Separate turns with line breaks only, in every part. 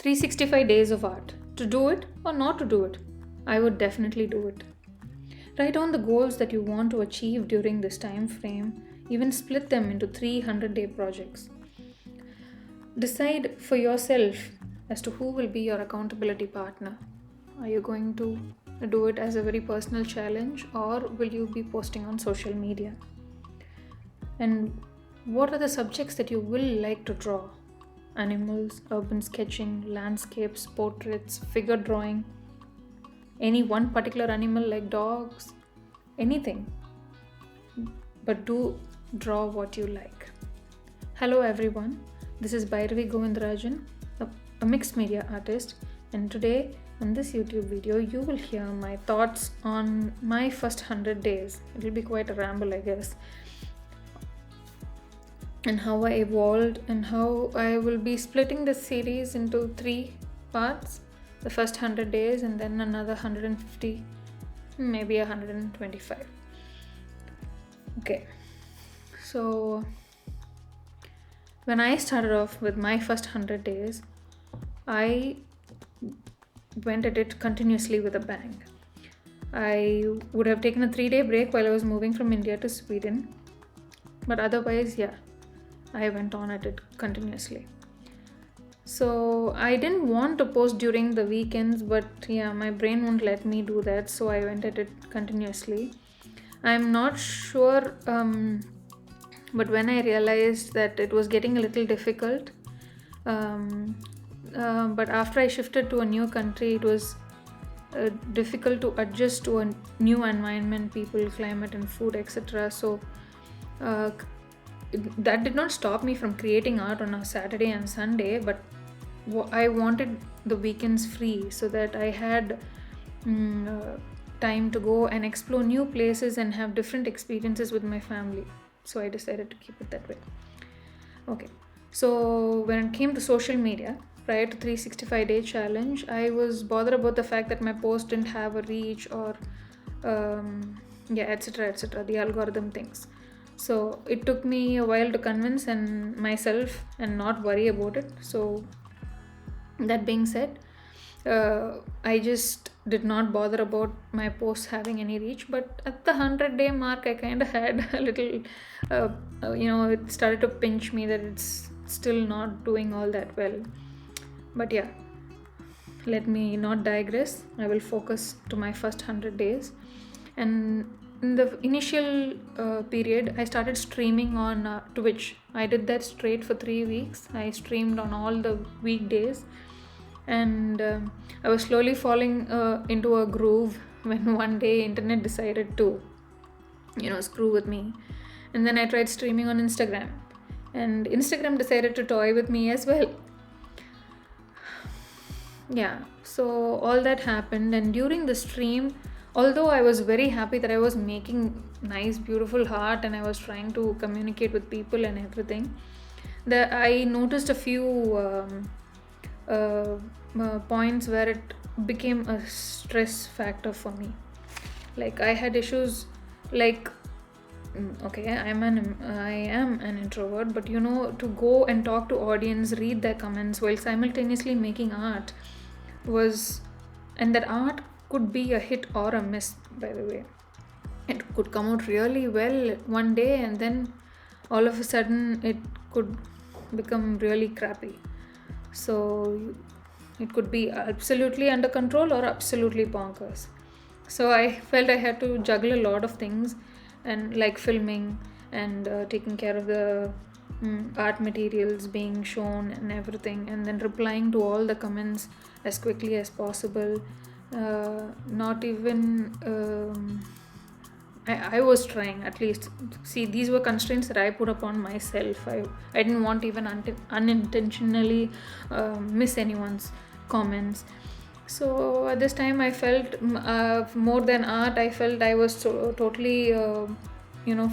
365 days of art. To do it or not to do it? I would definitely do it. Write down the goals that you want to achieve during this time frame, even split them into 300-day projects. Decide for yourself as to who will be your accountability partner. Are you going to do it as a very personal challenge, or will you be posting on social media? And what are the subjects that you will like to draw? Animals, urban sketching, landscapes, portraits, figure drawing, any one particular animal like dogs, anything. But do draw what you like. Hello everyone, this is Bhairavi Govindarajan, a mixed media artist, and today in this YouTube video you will hear my thoughts on my first 100 days. It will be quite a ramble, I guess, and how I evolved and how I will be splitting this series into 3 parts: the first 100 days and then another 150, maybe 125. Okay, so when I started off with my first 100 days, I went at it continuously with a bang. I would have taken a 3-day break while I was moving from India to Sweden, but otherwise, yeah, I went on at it continuously. So I didn't want to post during the weekends, but yeah, my brain won't let me do that, so I went at it continuously. I'm not sure, but when I realized that it was getting a little difficult, but after I shifted to a new country, it was difficult to adjust to a new environment, people, climate, and food, etc. So that did not stop me from creating art on a Saturday and Sunday, but I wanted the weekends free so that I had time to go and explore new places and have different experiences with my family. So I decided to keep it that way. Okay, so when it came to social media, prior to 365-day challenge, I was bothered about the fact that my post didn't have a reach or etc., the algorithm things. So it took me a while to convince myself and not worry about it. So that being said, I just did not bother about my posts having any reach. But at the 100-day mark, I kind of had a little, it started to pinch me that it's still not doing all that well. But yeah, let me not digress. I will focus to my first 100 days. And in the initial period, I started streaming on Twitch. I did that straight for 3 weeks. I streamed on all the weekdays, and I was slowly falling into a groove when one day internet decided to, screw with me. And then I tried streaming on Instagram, and Instagram decided to toy with me as well. Yeah, so all that happened, and during the stream, although I was very happy that I was making nice, beautiful art and I was trying to communicate with people and everything, I noticed a few points where it became a stress factor for me. Like I had issues like, okay, I am an introvert, but to go and talk to audience, read their comments while simultaneously making art and that art could be a hit or a miss, by the way. It could come out really well one day and then all of a sudden it could become really crappy. So it could be absolutely under control or absolutely bonkers. So I felt I had to juggle a lot of things, and like filming and taking care of the art materials being shown and everything, and then replying to all the comments as quickly as possible. Not even I was trying, at least. See, these were constraints that I put upon myself. I didn't want even unintentionally miss anyone's comments. So at this time I felt more than art, I felt I was totally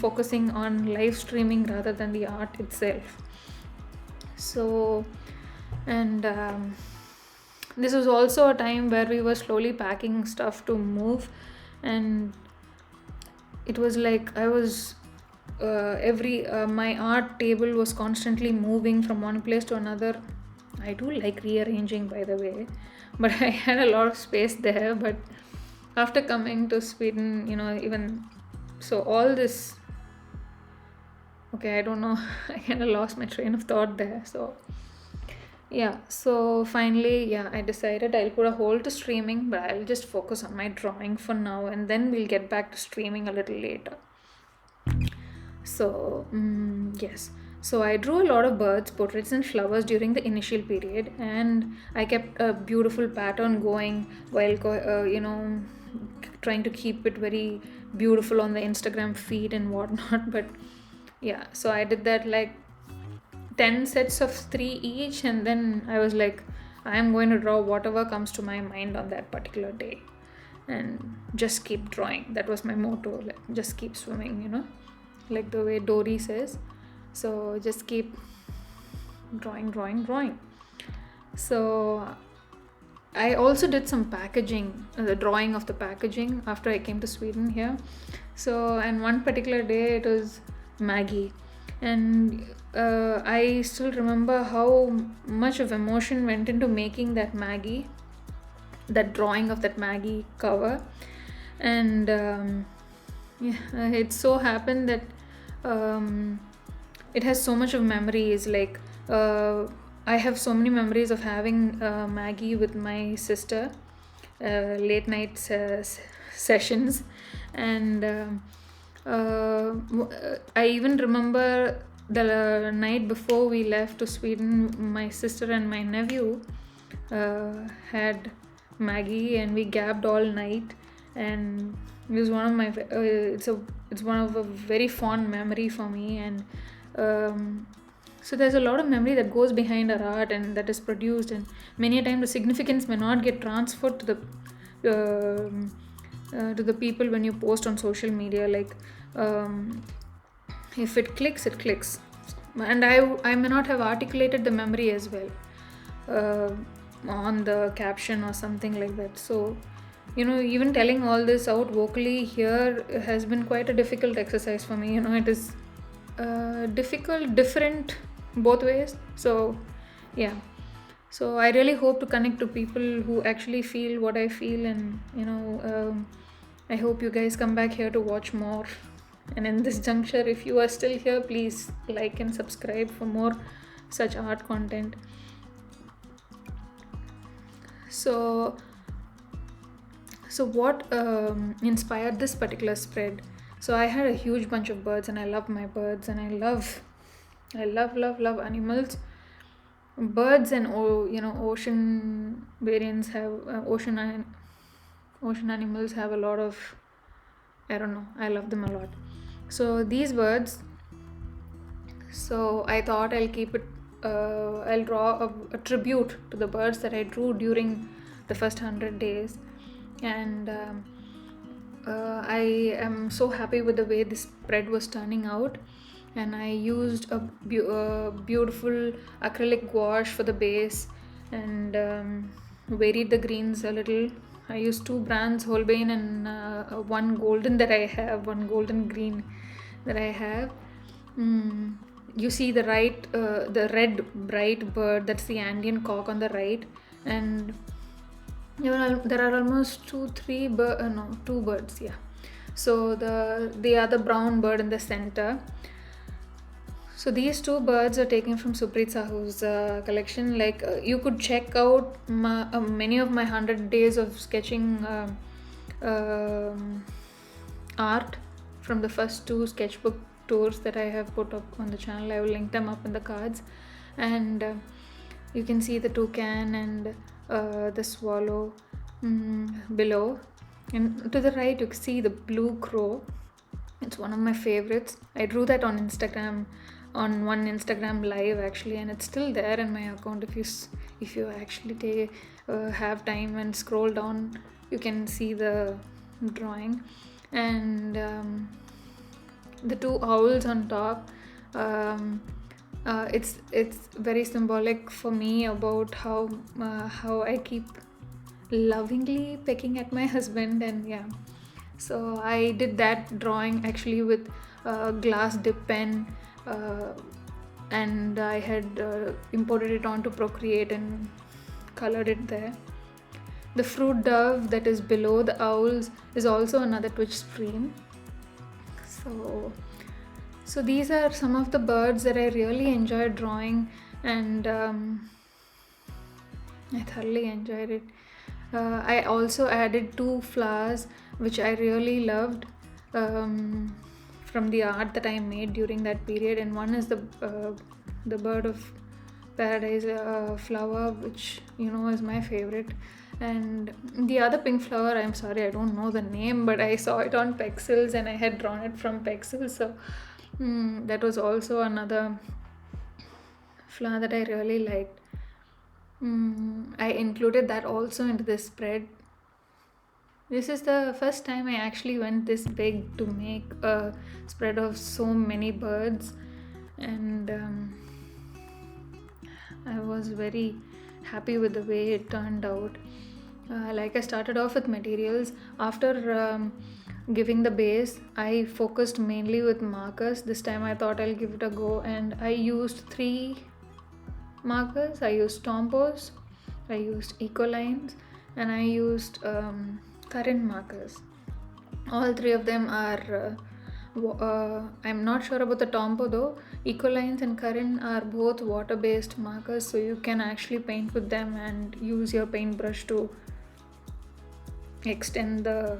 focusing on live streaming rather than the art itself. So, and this was also a time where we were slowly packing stuff to move, and it was like I was my art table was constantly moving from one place to another I do like rearranging, by the way, but I had a lot of space there. But after coming to Sweden, even so, all this, okay, I don't know, I kind of lost my train of thought there. So, yeah, so finally, yeah, I decided I'll put a hold to streaming, but I'll just focus on my drawing for now, and then we'll get back to streaming a little later. So, yes. So I drew a lot of birds, portraits, and flowers during the initial period, and I kept a beautiful pattern going while, trying to keep it very beautiful on the Instagram feed and whatnot. But yeah, so I did that like 10 sets of 3 each, and then I was like, I am going to draw whatever comes to my mind on that particular day and just keep drawing. That was my motto, like, just keep swimming, like the way Dory says. So just keep drawing. So I also did some packaging, the drawing of the packaging after I came to Sweden here. So, and one particular day it was Maggie, and I still remember how much of emotion went into making that Maggie, that drawing of that Maggie cover. And it so happened that it has so much of memories. Like I have so many memories of having Maggie with my sister, late night sessions, and I even remember the night before we left to Sweden, my sister and my nephew had Maggie, and we gabbed all night, and it was one of my it's one of a very fond memory for me. And so there's a lot of memory that goes behind our art and that is produced, and many a time the significance may not get transferred to the people when you post on social media. Like if it clicks, it clicks, and I may not have articulated the memory as well on the caption or something like that. So even telling all this out vocally here has been quite a difficult exercise for me. It is difficult, different both ways. So yeah, so I really hope to connect to people who actually feel what I feel, and I hope you guys come back here to watch more. And in this juncture, if you are still here, please like and subscribe for more such art content. So what inspired this particular spread? So I had a huge bunch of birds, and I love my birds, and I love animals. Birds and ocean variants have ocean animals have a lot of, I don't know, I love them a lot. So these birds, so I thought I'll keep it I'll draw a tribute to the birds that I drew during the first 100 days. And I am so happy with the way this spread was turning out, and I used a beautiful acrylic gouache for the base, and varied the greens a little. I used 2 brands, Holbein, and one golden green that I have. You see the red bright bird, that's the Andean cock on the right, and there are almost 2 birds, yeah. So the other brown bird in the center. So these 2 birds are taken from Supreet Sahu's collection. Like you could check out many of my 100 days of sketching art from the first 2 sketchbook tours that I have put up on the channel. I will link them up in the cards, and you can see the toucan and the swallow below, and to the right you can see the blue crow. It's one of my favorites. I drew that on Instagram, on one Instagram live actually, and it's still there in my account. If you actually have time and scroll down, you can see the drawing. And the 2 owls on top, it's very symbolic for me about how I keep lovingly pecking at my husband. And yeah, so I did that drawing actually with glass dip pen, and I had imported it onto Procreate and colored it there. The fruit dove that is below the owls is also another Twitch stream. So these are some of the birds that I really enjoyed drawing, and I thoroughly enjoyed it. I also added 2 flowers which I really loved from the art that I made during that period, and one is the bird of paradise flower, which is my favorite, and the other pink flower, I'm sorry, I don't know the name, but I saw it on Pexels and I had drawn it from Pexels, so that was also another flower that I really liked. I included that also into this spread. This is the first time I actually went this big to make a spread of so many birds, and I was very happy with the way it turned out. Like I started off with materials. After giving the base, I focused mainly with markers. This time I thought I'll give it a go, and I used 3 markers. I used Tompos, I used Ecolines, and I used current markers. All 3 of them are I'm not sure about the Tompo though. Ecolines and current are both water based markers, so you can actually paint with them and use your paintbrush to extend the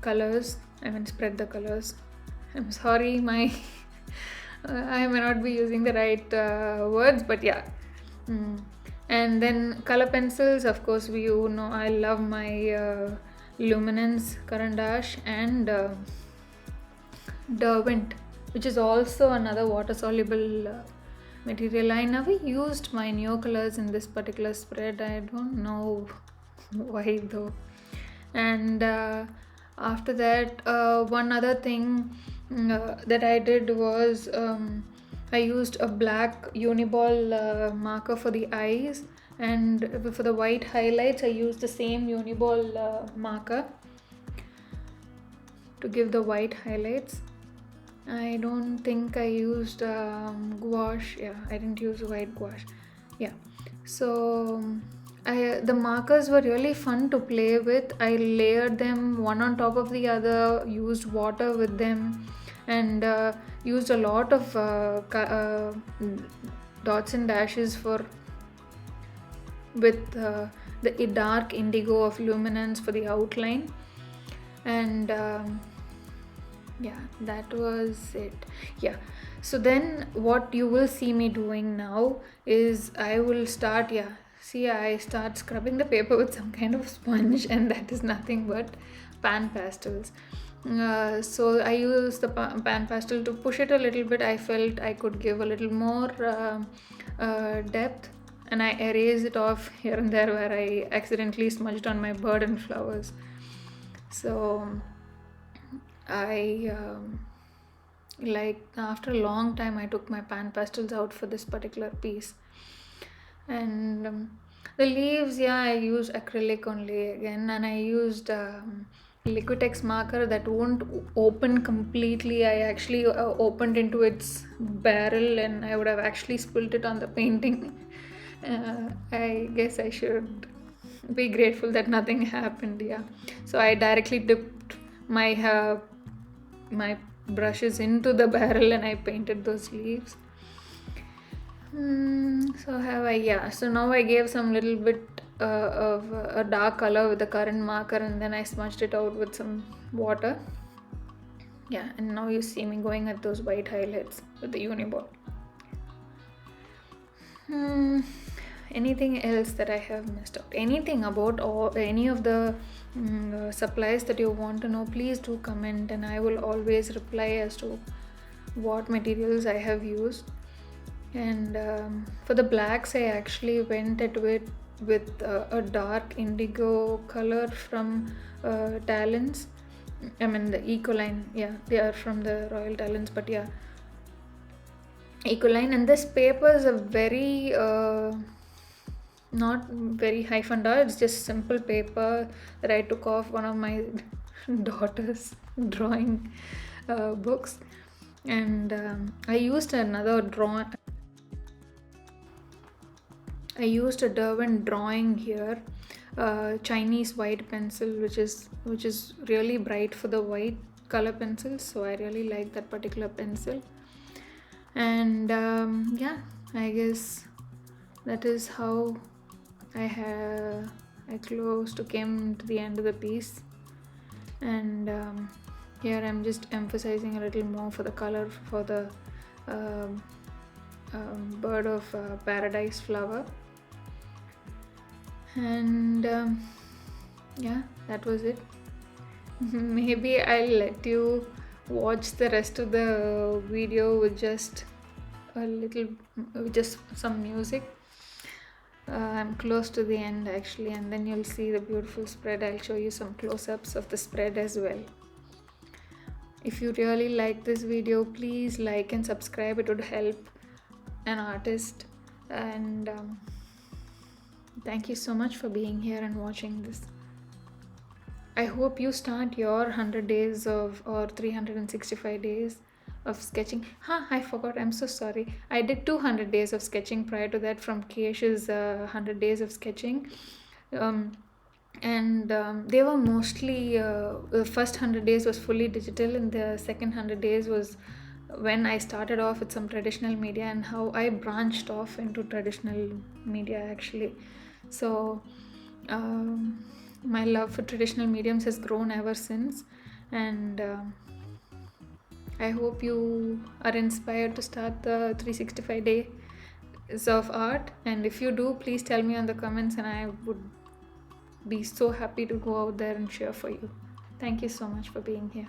colors, spread the colors. I'm sorry, my I may not be using the right words, but yeah. And then color pencils, of course, I love my Luminance, Current Dash, and Derwent, which is also another water soluble material. I never used my Neocolors in this particular spread. I don't know why though. And after that, one other thing that I did was I used a black uniball marker for the eyes, and for the white highlights I used the same uniball marker to give the white highlights. I don't think I used gouache. Yeah, I didn't use white gouache. Yeah, so the markers were really fun to play with. I layered them one on top of the other, used water with them, and used a lot of dots and dashes with the dark indigo of luminance for the outline, and yeah, that was it. Yeah, so then what you will see me doing now is I will start I start scrubbing the paper with some kind of sponge, and that is nothing but pan pastels. So I use the pan pastel to push it a little bit. I felt I could give a little more depth, and I erase it off here and there where I accidentally smudged on my bird and flowers. So I after a long time I took my pan pastels out for this particular piece, and the leaves, I used acrylic only again, and I used Liquitex marker that won't open completely. I actually opened into its barrel, and I would have actually spilled it on the painting. I guess I should be grateful that nothing happened. So I directly dipped my brushes into the barrel and I painted those leaves. So now I gave some little bit of a dark color with the current marker, and then I smudged it out with some water. And now you see me going at those white highlights with the uniball. Anything else that I have missed out? Anything about any of the supplies that you want to know, please do comment, and I will always reply as to what materials I have used. And for the blacks, I actually went at it with a dark indigo color from Talons. The Ecoline. They are from the Royal Talons, but Ecoline. And this paper is a very not very high funda. It's just simple paper that I took off one of my daughter's drawing books, And I used another drawing. I used a Derwent drawing here, Chinese white pencil, which is really bright for the white color pencils. So I really like that particular pencil. And yeah, I guess that is how I came to the end of the piece. And here I'm just emphasizing a little more for the color for the um, bird of paradise flower. And yeah, that was it. Maybe I'll let you watch the rest of the video with just some music. I'm close to the end actually, and then you'll see the beautiful spread. I'll show you some close-ups of the spread as well. If you really like this video, please like and subscribe. It would help an artist. And thank you so much for being here and watching this. I hope you start your 100 days or 365 days of sketching. I forgot. I'm so sorry. I did 200 days of sketching prior to that from Kesh's 100 days of sketching. And they were mostly, the first 100 days was fully digital, and the second 100 days was when I started off with some traditional media and how I branched off into traditional media actually. So my love for traditional mediums has grown ever since, and I hope you are inspired to start the 365 days of art. And if you do, please tell me on the comments, and I would be so happy to go out there and cheer for you. Thank you so much for being here.